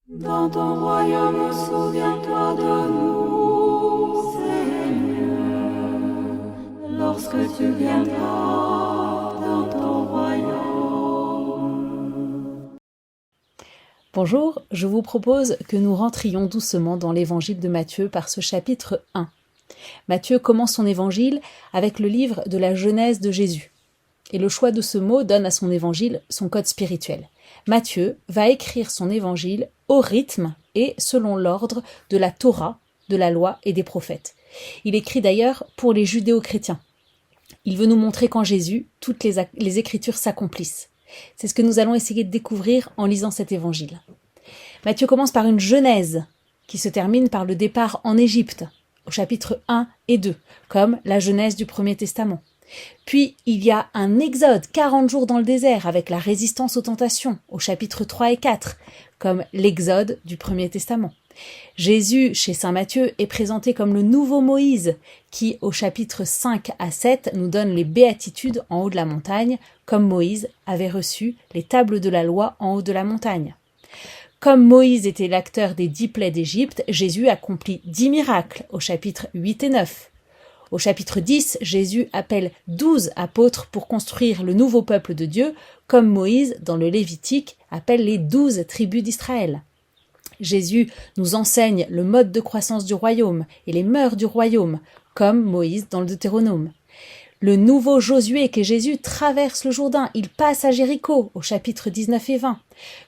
Dans ton royaume, souviens-toi de nous, Seigneur, lorsque tu viendras dans ton royaume. Bonjour, je vous propose que nous rentrions doucement dans l'évangile de Matthieu par ce chapitre 1. Matthieu commence son évangile avec le livre de la Genèse de Jésus. Et le choix de ce mot donne à son évangile son code spirituel. Matthieu va écrire son évangile au rythme et selon l'ordre de la Torah, de la loi et des prophètes. Il écrit d'ailleurs pour les judéo-chrétiens. Il veut nous montrer qu'en Jésus, toutes les écritures s'accomplissent. C'est ce que nous allons essayer de découvrir en lisant cet évangile. Matthieu commence par une genèse qui se termine par le départ en Égypte, au chapitre 1 et 2, comme la genèse du Premier Testament. Puis il y a un exode, 40 jours dans le désert, avec la résistance aux tentations, au chapitre 3 et 4, comme l'exode du Premier Testament. Jésus, chez saint Matthieu, est présenté comme le nouveau Moïse, qui, au chapitre 5 à 7, nous donne les béatitudes en haut de la montagne, comme Moïse avait reçu les tables de la loi en haut de la montagne. Comme Moïse était l'acteur des 10 plaies d'Égypte, Jésus accomplit 10 miracles, au chapitre 8 et 9. Au chapitre 10, Jésus appelle 12 apôtres pour construire le nouveau peuple de Dieu, comme Moïse, dans le Lévitique, appelle les 12 tribus d'Israël. Jésus nous enseigne le mode de croissance du royaume et les mœurs du royaume, comme Moïse dans le Deutéronome. Le nouveau Josué qu'est Jésus traverse le Jourdain, il passe à Jéricho au chapitre 19 et 20.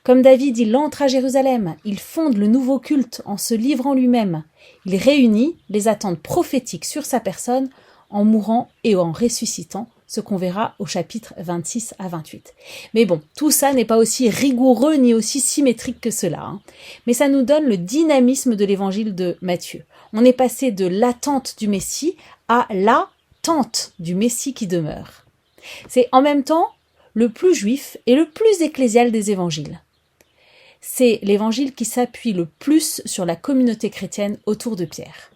Comme David, il entre à Jérusalem, il fonde le nouveau culte en se livrant lui-même. Il réunit les attentes prophétiques sur sa personne en mourant et en ressuscitant, ce qu'on verra au chapitre 26 à 28. Mais bon, tout ça n'est pas aussi rigoureux ni aussi symétrique que cela. Mais ça nous donne le dynamisme de l'évangile de Matthieu. On est passé de l'attente du Messie à l'attente du Messie qui demeure. C'est en même temps le plus juif et le plus ecclésial des évangiles. C'est l'évangile qui s'appuie le plus sur la communauté chrétienne autour de Pierre.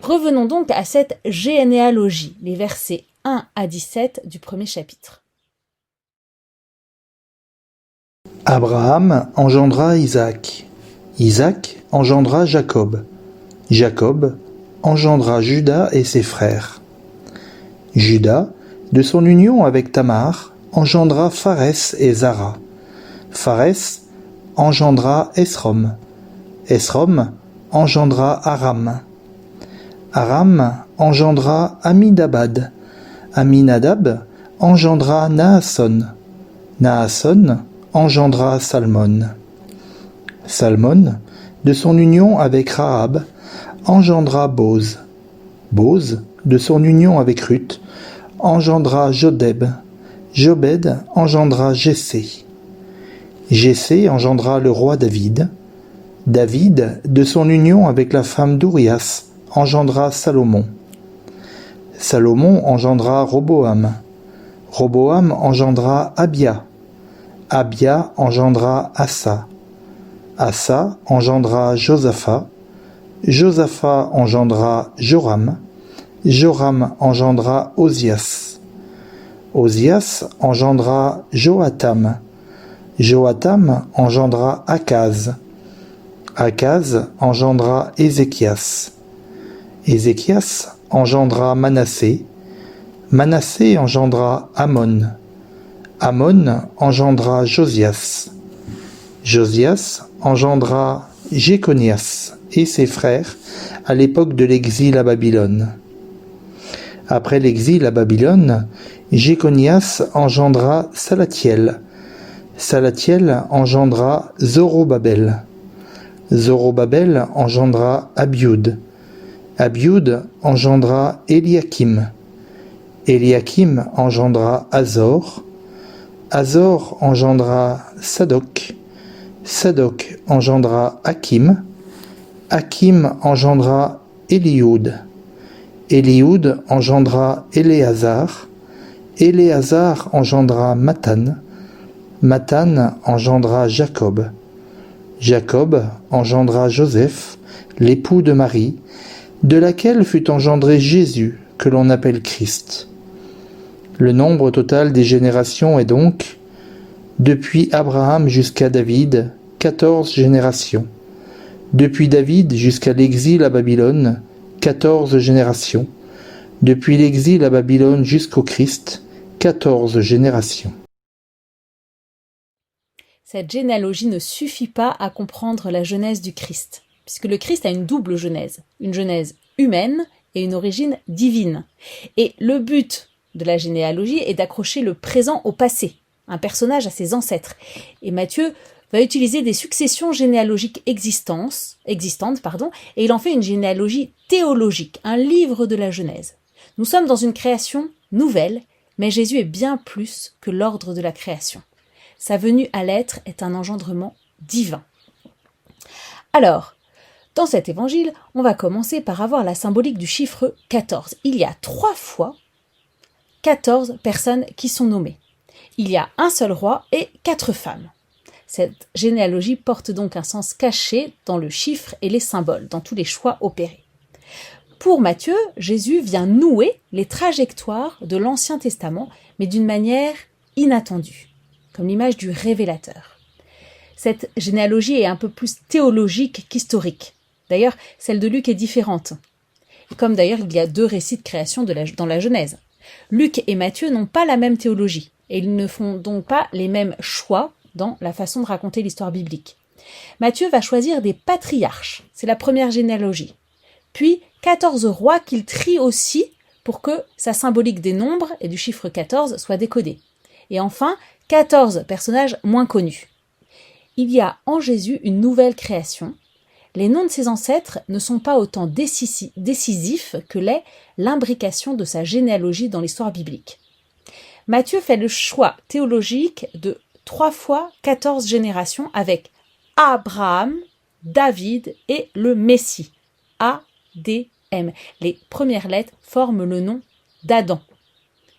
Revenons donc à cette généalogie, les versets 1 à 17 du premier chapitre. Abraham engendra Isaac. Isaac engendra Jacob. Jacob engendra Juda et ses frères. Juda, de son union avec Tamar, engendra Pharès et Zara. Pharès engendra Esrom. Esrom engendra Aram. Aram engendra Aminadab. Aminadab engendra Naasson. Naasson engendra Salmon. Salmon, de son union avec Rahab, engendra Boz. Boz, de son union avec Ruth, engendra Jodeb. Jobed engendra Jessé. Jessé engendra le roi David. David, de son union avec la femme d'Urias, engendra Salomon. Salomon engendra Roboam. Roboam engendra Abia. Abia engendra Asa. Asa engendra Josaphat. Josaphat engendra Joram. Joram engendra Osias. Osias engendra Joatam. Joatam engendra Akaz. Akaz engendra Ézéchias. Ézéchias engendra Manassé. Manassé engendra Amon. Amon engendra Josias. Josias engendra Jéconias et ses frères à l'époque de l'exil à Babylone. Après l'exil à Babylone, Jéconias engendra Salatiel. Salatiel engendra Zorobabel. Zorobabel engendra Abiud. Abiud engendra Eliakim. Eliakim engendra Azor. Azor engendra Sadok. Sadok engendra Hakim. Hakim engendra Élioud. Élioud engendra Éléazar. Éléazar engendra Mathan. Mathan engendra Jacob. Jacob engendra Joseph, l'époux de Marie, de laquelle fut engendré Jésus, que l'on appelle Christ. Le nombre total des générations est donc, depuis Abraham jusqu'à David, 14 générations. Depuis David jusqu'à l'exil à Babylone, 14 générations. Depuis l'exil à Babylone jusqu'au Christ, 14 générations. Cette généalogie ne suffit pas à comprendre la genèse du Christ, puisque le Christ a une double genèse, une genèse humaine et une origine divine. Et le but de la généalogie est d'accrocher le présent au passé, un personnage à ses ancêtres. Et Matthieu va utiliser des successions généalogiques existantes, et il en fait une généalogie théologique, un livre de la Genèse. Nous sommes dans une création nouvelle, mais Jésus est bien plus que l'ordre de la création. Sa venue à l'être est un engendrement divin. Alors, dans cet évangile, on va commencer par avoir la symbolique du chiffre 14. Il y a 3 fois 14 personnes qui sont nommées. Il y a un seul roi et 4 femmes. Cette généalogie porte donc un sens caché dans le chiffre et les symboles, dans tous les choix opérés. Pour Matthieu, Jésus vient nouer les trajectoires de l'Ancien Testament, mais d'une manière inattendue, comme l'image du révélateur. Cette généalogie est un peu plus théologique qu'historique. D'ailleurs, celle de Luc est différente. Et comme d'ailleurs il y a 2 récits de création dans la Genèse. Luc et Matthieu n'ont pas la même théologie, et ils ne font donc pas les mêmes choix dans la façon de raconter l'histoire biblique. Matthieu va choisir des patriarches, c'est la première généalogie. Puis 14 rois qu'il trie aussi pour que sa symbolique des nombres et du chiffre 14 soit décodée. Et enfin, 14 personnages moins connus. Il y a en Jésus une nouvelle création. Les noms de ses ancêtres ne sont pas autant décisifs que l'est l'imbrication de sa généalogie dans l'histoire biblique. Matthieu fait le choix théologique de 3 fois 14 générations avec Abraham, David et le Messie. A-D-M. Les premières lettres forment le nom d'Adam.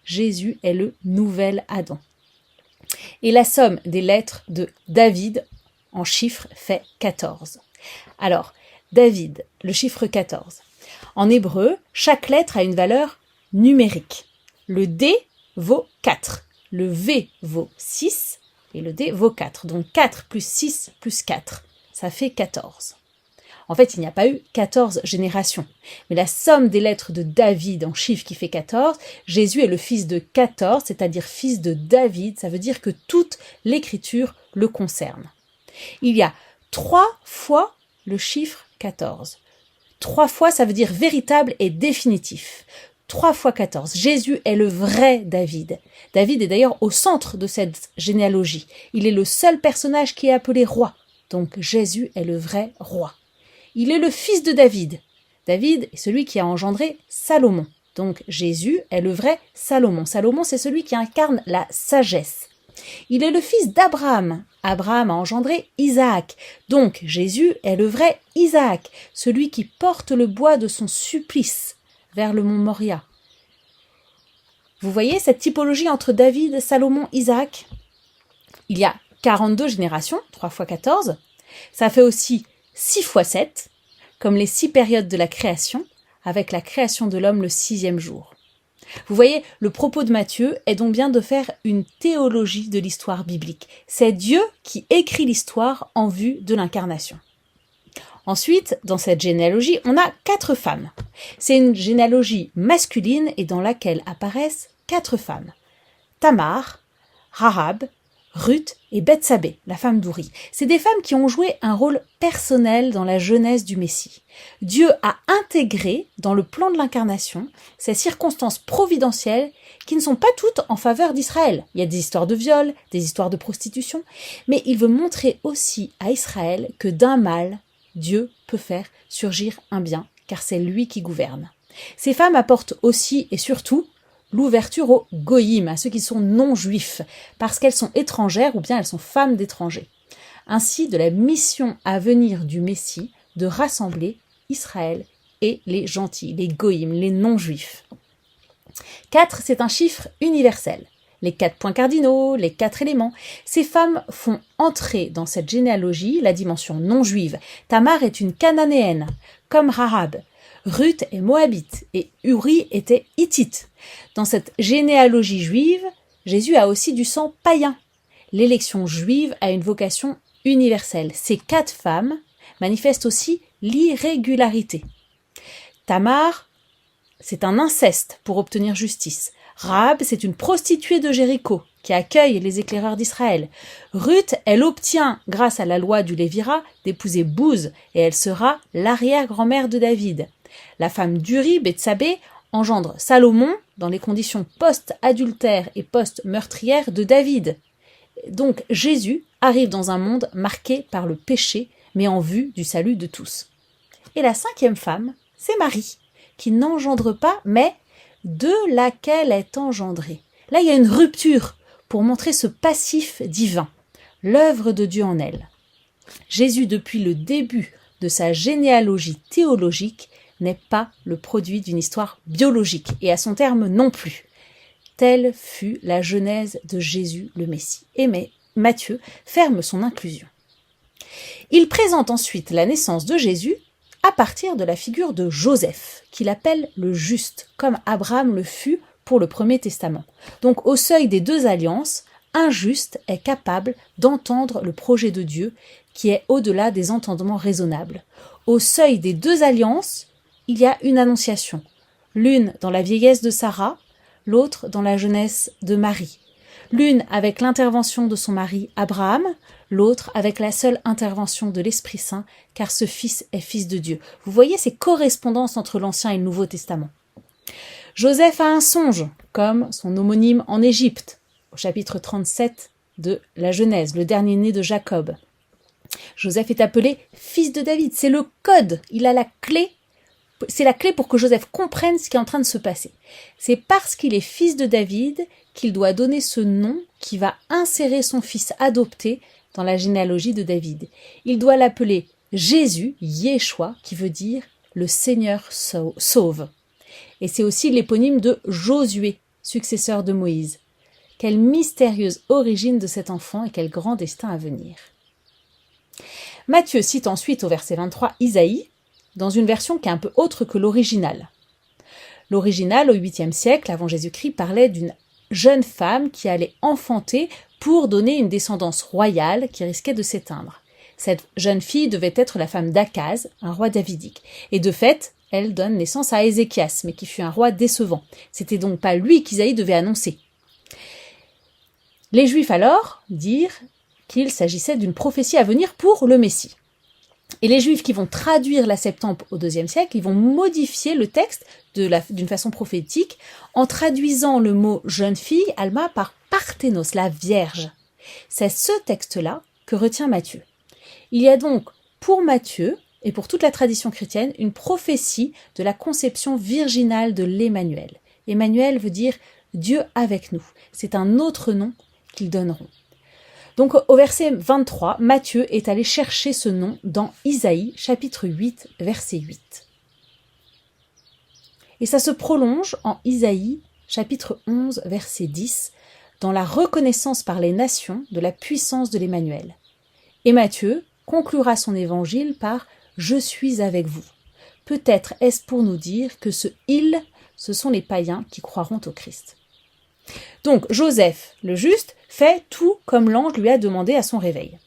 Jésus est le nouvel Adam. Et la somme des lettres de David en chiffres fait 14. Alors, David, le chiffre 14. En hébreu, chaque lettre a une valeur numérique. Le D vaut 4, le V vaut 6 et le D vaut 4. Donc 4 plus 6 plus 4, ça fait 14. En fait, il n'y a pas eu 14 générations. Mais la somme des lettres de David en chiffres qui fait 14, Jésus est le fils de 14, c'est-à-dire fils de David. Ça veut dire que toute l'écriture le concerne. Il y a 3 fois le chiffre 14. 3 fois, ça veut dire véritable et définitif. 3 fois 14. Jésus est le vrai David. David est d'ailleurs au centre de cette généalogie. Il est le seul personnage qui est appelé roi. Donc Jésus est le vrai roi. Il est le fils de David. David est celui qui a engendré Salomon. Donc Jésus est le vrai Salomon. Salomon, c'est celui qui incarne la sagesse. Il est le fils d'Abraham. Abraham a engendré Isaac. Donc Jésus est le vrai Isaac, celui qui porte le bois de son supplice vers le mont Moria. Vous voyez cette typologie entre David, Salomon, Isaac? Il y a 42 générations, 3 fois 14. Ça fait aussi 6 fois 7, comme les 6 périodes de la création, avec la création de l'homme le 6e jour. Vous voyez, le propos de Matthieu est donc bien de faire une théologie de l'histoire biblique. C'est Dieu qui écrit l'histoire en vue de l'incarnation. Ensuite, dans cette généalogie, on a 4 femmes. C'est une généalogie masculine et dans laquelle apparaissent 4 femmes. Tamar, Rahab, Ruth et Bethsabée, la femme d'Ouri. C'est des femmes qui ont joué un rôle personnel dans la genèse du Messie. Dieu a intégré dans le plan de l'incarnation ces circonstances providentielles qui ne sont pas toutes en faveur d'Israël. Il y a des histoires de viol, des histoires de prostitution, mais il veut montrer aussi à Israël que d'un mal, Dieu peut faire surgir un bien, car c'est lui qui gouverne. Ces femmes apportent aussi et surtout l'ouverture aux goïm, à ceux qui sont non-juifs, parce qu'elles sont étrangères ou bien elles sont femmes d'étrangers. Ainsi, de la mission à venir du Messie de rassembler Israël et les gentils, les goïm, les non-juifs. 4, c'est un chiffre universel. Les 4 points cardinaux, les 4 éléments. Ces femmes font entrer dans cette généalogie la dimension non-juive. Tamar est une cananéenne, comme Rahab. Ruth est moabite et Uri était hittite. Dans cette généalogie juive, Jésus a aussi du sang païen. L'élection juive a une vocation universelle. Ces 4 femmes manifestent aussi l'irrégularité. Tamar, c'est un inceste pour obtenir justice. Rahab, c'est une prostituée de Jéricho qui accueille les éclaireurs d'Israël. Ruth, elle obtient, grâce à la loi du Lévira, d'épouser Bouz et elle sera l'arrière-grand-mère de David. La femme d'Uri, Bethsabée, engendre Salomon dans les conditions post-adultères et post-meurtrières de David. Donc Jésus arrive dans un monde marqué par le péché, mais en vue du salut de tous. Et la 5e femme, c'est Marie, qui n'engendre pas, mais de laquelle est engendrée. Là, il y a une rupture pour montrer ce passif divin, l'œuvre de Dieu en elle. Jésus, depuis le début de sa généalogie théologique, n'est pas le produit d'une histoire biologique, et à son terme non plus. Telle fut la genèse de Jésus le Messie. Et Matthieu ferme son inclusion. Il présente ensuite la naissance de Jésus à partir de la figure de Joseph, qu'il appelle le juste, comme Abraham le fut pour le Premier Testament. Donc au seuil des 2 alliances, un juste est capable d'entendre le projet de Dieu qui est au-delà des entendements raisonnables. Au seuil des 2 alliances, il y a une annonciation, l'une dans la vieillesse de Sarah, l'autre dans la jeunesse de Marie. L'une avec l'intervention de son mari Abraham, l'autre avec la seule intervention de l'Esprit Saint, car ce fils est fils de Dieu. Vous voyez ces correspondances entre l'Ancien et le Nouveau Testament. Joseph a un songe, comme son homonyme en Égypte, au chapitre 37 de la Genèse, le dernier-né de Jacob. Joseph est appelé fils de David, c'est le code, il a la clé. C'est la clé pour que Joseph comprenne ce qui est en train de se passer. C'est parce qu'il est fils de David qu'il doit donner ce nom qui va insérer son fils adopté dans la généalogie de David. Il doit l'appeler Jésus, Yeshua, qui veut dire le Seigneur sauve. Et c'est aussi l'éponyme de Josué, successeur de Moïse. Quelle mystérieuse origine de cet enfant et quel grand destin à venir. Matthieu cite ensuite au verset 23 Isaïe, dans une version qui est un peu autre que l'original. L'original, au 8e siècle, avant Jésus-Christ, parlait d'une jeune femme qui allait enfanter pour donner une descendance royale qui risquait de s'éteindre. Cette jeune fille devait être la femme d'Akaz, un roi davidique. Et de fait, elle donne naissance à Ézéchias, mais qui fut un roi décevant. C'était donc pas lui qu'Isaïe devait annoncer. Les Juifs alors dirent qu'il s'agissait d'une prophétie à venir pour le Messie. Et les Juifs qui vont traduire la Septante au IIe siècle, ils vont modifier le texte d'une façon prophétique en traduisant le mot « jeune fille » Alma par « parthénos », la Vierge. C'est ce texte-là que retient Matthieu. Il y a donc pour Matthieu et pour toute la tradition chrétienne une prophétie de la conception virginale de l'Emmanuel. Emmanuel veut dire « Dieu avec nous ». C'est un autre nom qu'ils donneront. Donc au verset 23, Matthieu est allé chercher ce nom dans Isaïe, chapitre 8, verset 8. Et ça se prolonge en Isaïe, chapitre 11, verset 10, dans la reconnaissance par les nations de la puissance de l'Emmanuel. Et Matthieu conclura son évangile par « Je suis avec vous ». Peut-être est-ce pour nous dire que ce « il », ce sont les païens qui croiront au Christ. Donc Joseph, le juste, fait tout comme l'ange lui a demandé à son réveil.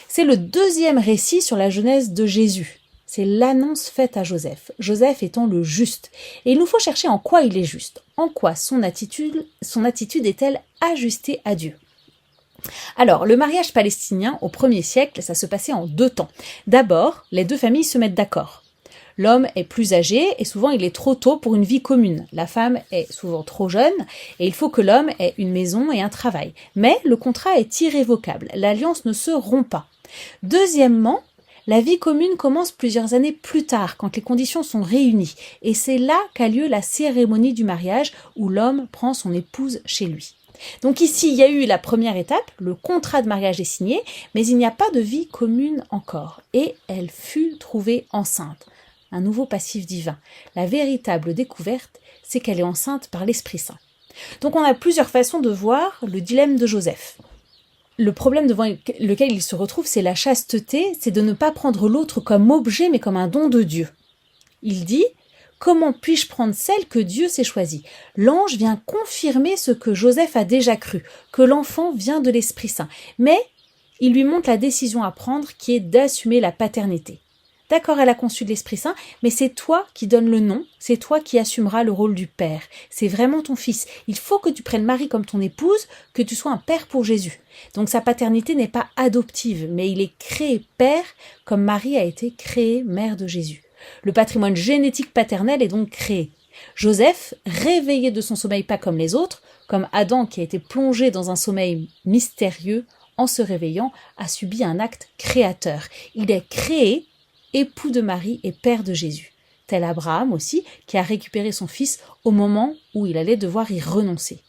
C'est le 2e récit sur la genèse de Jésus. C'est l'annonce faite à Joseph, Joseph étant le juste. Et il nous faut chercher en quoi il est juste, en quoi son attitude est-elle ajustée à Dieu. Alors, le mariage palestinien au 1er siècle, ça se passait en 2 temps. D'abord, les 2 familles se mettent d'accord. L'homme est plus âgé et souvent il est trop tôt pour une vie commune. La femme est souvent trop jeune et il faut que l'homme ait une maison et un travail. Mais le contrat est irrévocable, l'alliance ne se rompt pas. Deuxièmement, la vie commune commence plusieurs années plus tard, quand les conditions sont réunies. Et c'est là qu'a lieu la cérémonie du mariage où l'homme prend son épouse chez lui. Donc ici, il y a eu la première étape, le contrat de mariage est signé, mais il n'y a pas de vie commune encore. Et elle fut trouvée enceinte. Un nouveau passif divin. La véritable découverte, c'est qu'elle est enceinte par l'Esprit Saint. Donc on a plusieurs façons de voir le dilemme de Joseph. Le problème devant lequel il se retrouve, c'est la chasteté, c'est de ne pas prendre l'autre comme objet, mais comme un don de Dieu. Il dit « Comment puis-je prendre celle que Dieu s'est choisie ?» L'ange vient confirmer ce que Joseph a déjà cru, que l'enfant vient de l'Esprit Saint. Mais il lui montre la décision à prendre qui est d'assumer la paternité. D'accord, elle a conçu de l'Esprit Saint, mais c'est toi qui donnes le nom, c'est toi qui assumeras le rôle du père. C'est vraiment ton fils. Il faut que tu prennes Marie comme ton épouse, que tu sois un père pour Jésus. Donc sa paternité n'est pas adoptive, mais il est créé père comme Marie a été créée mère de Jésus. Le patrimoine génétique paternel est donc créé. Joseph, réveillé de son sommeil pas comme les autres, comme Adam qui a été plongé dans un sommeil mystérieux, en se réveillant, a subi un acte créateur. Il est créé époux de Marie et père de Jésus, tel Abraham aussi, qui a récupéré son fils au moment où il allait devoir y renoncer.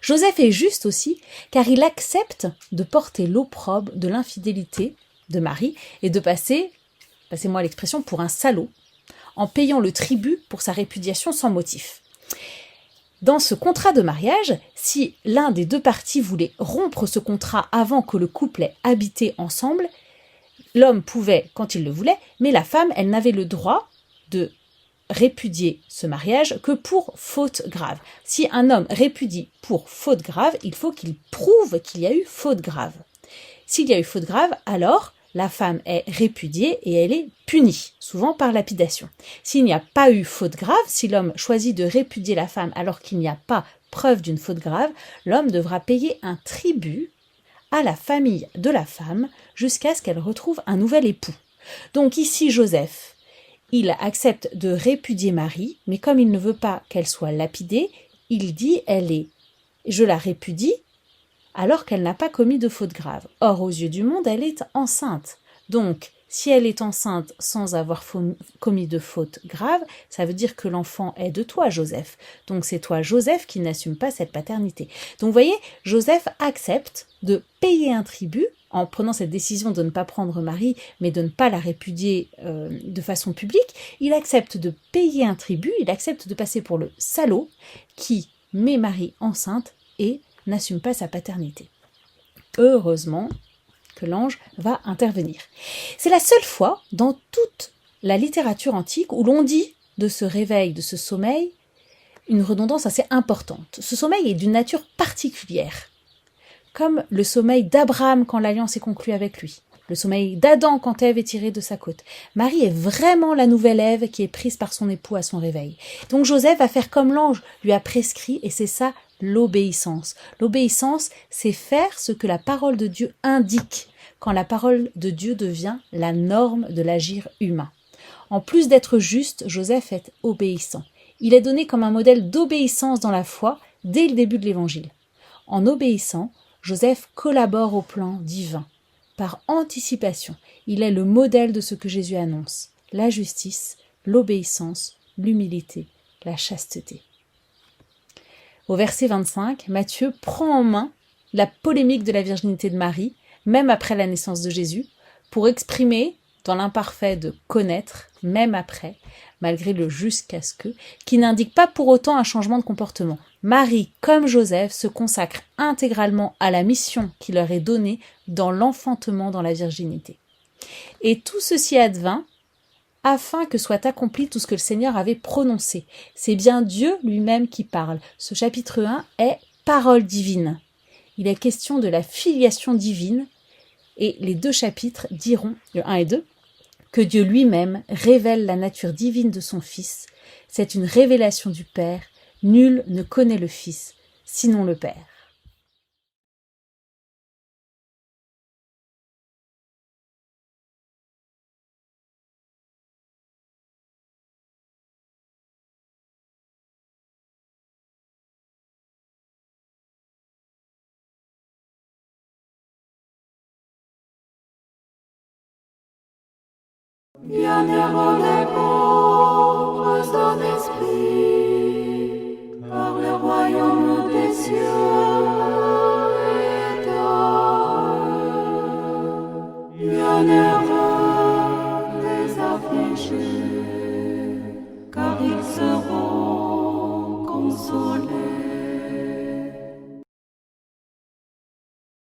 Joseph est juste aussi, car il accepte de porter l'opprobre de l'infidélité de Marie et de passer, passez-moi l'expression, pour un salaud, en payant le tribut pour sa répudiation sans motif. Dans ce contrat de mariage, si l'un des deux parties voulait rompre ce contrat avant que le couple ait habité ensemble, l'homme pouvait quand il le voulait, mais la femme, elle n'avait le droit de répudier ce mariage que pour faute grave. Si un homme répudie pour faute grave, il faut qu'il prouve qu'il y a eu faute grave. S'il y a eu faute grave, alors la femme est répudiée et elle est punie, souvent par lapidation. S'il n'y a pas eu faute grave, si l'homme choisit de répudier la femme alors qu'il n'y a pas preuve d'une faute grave, l'homme devra payer un tribut à la famille de la femme jusqu'à ce qu'elle retrouve un nouvel époux. Donc ici, Joseph, il accepte de répudier Marie, mais comme il ne veut pas qu'elle soit lapidée, il dit je la répudie alors qu'elle n'a pas commis de faute grave. Or, aux yeux du monde, elle est enceinte. Donc, si elle est enceinte sans avoir commis de faute grave, ça veut dire que l'enfant est de toi, Joseph. Donc, c'est toi, Joseph, qui n'assume pas cette paternité. Donc, vous voyez, Joseph accepte de payer un tribut en prenant cette décision de ne pas prendre Marie, mais de ne pas la répudier de façon publique. Il accepte de payer un tribut, il accepte de passer pour le salaud qui met Marie enceinte et n'assume pas sa paternité. Heureusement que l'ange va intervenir. C'est la seule fois dans toute la littérature antique où l'on dit de ce réveil, de ce sommeil, une redondance assez importante. Ce sommeil est d'une nature particulière, comme le sommeil d'Abraham quand l'alliance est conclue avec lui, le sommeil d'Adam quand Ève est tirée de sa côte. Marie est vraiment la nouvelle Ève qui est prise par son époux à son réveil. Donc Joseph va faire comme l'ange lui a prescrit, et c'est ça l'obéissance. L'obéissance, c'est faire ce que la parole de Dieu indique, quand la parole de Dieu devient la norme de l'agir humain. En plus d'être juste, Joseph est obéissant. Il est donné comme un modèle d'obéissance dans la foi dès le début de l'Évangile. En obéissant, Joseph collabore au plan divin. Par anticipation, il est le modèle de ce que Jésus annonce, la justice, l'obéissance, l'humilité, la chasteté. Au verset 25, Matthieu prend en main la polémique de la virginité de Marie, même après la naissance de Jésus, pour exprimer, dans l'imparfait de connaître, même après, malgré le jusqu'à ce que, qui n'indique pas pour autant un changement de comportement. Marie, comme Joseph, se consacre intégralement à la mission qui leur est donnée dans l'enfantement dans la virginité. Et tout ceci advint afin que soit accompli tout ce que le Seigneur avait prononcé. C'est bien Dieu lui-même qui parle. Ce chapitre 1 est parole divine. Il est question de la filiation divine, et les deux chapitres diront, le 1 et 2, que Dieu lui-même révèle la nature divine de son Fils. C'est une révélation du Père. Nul ne connaît le Fils, sinon le Père. Bienheureux les pauvres en esprit,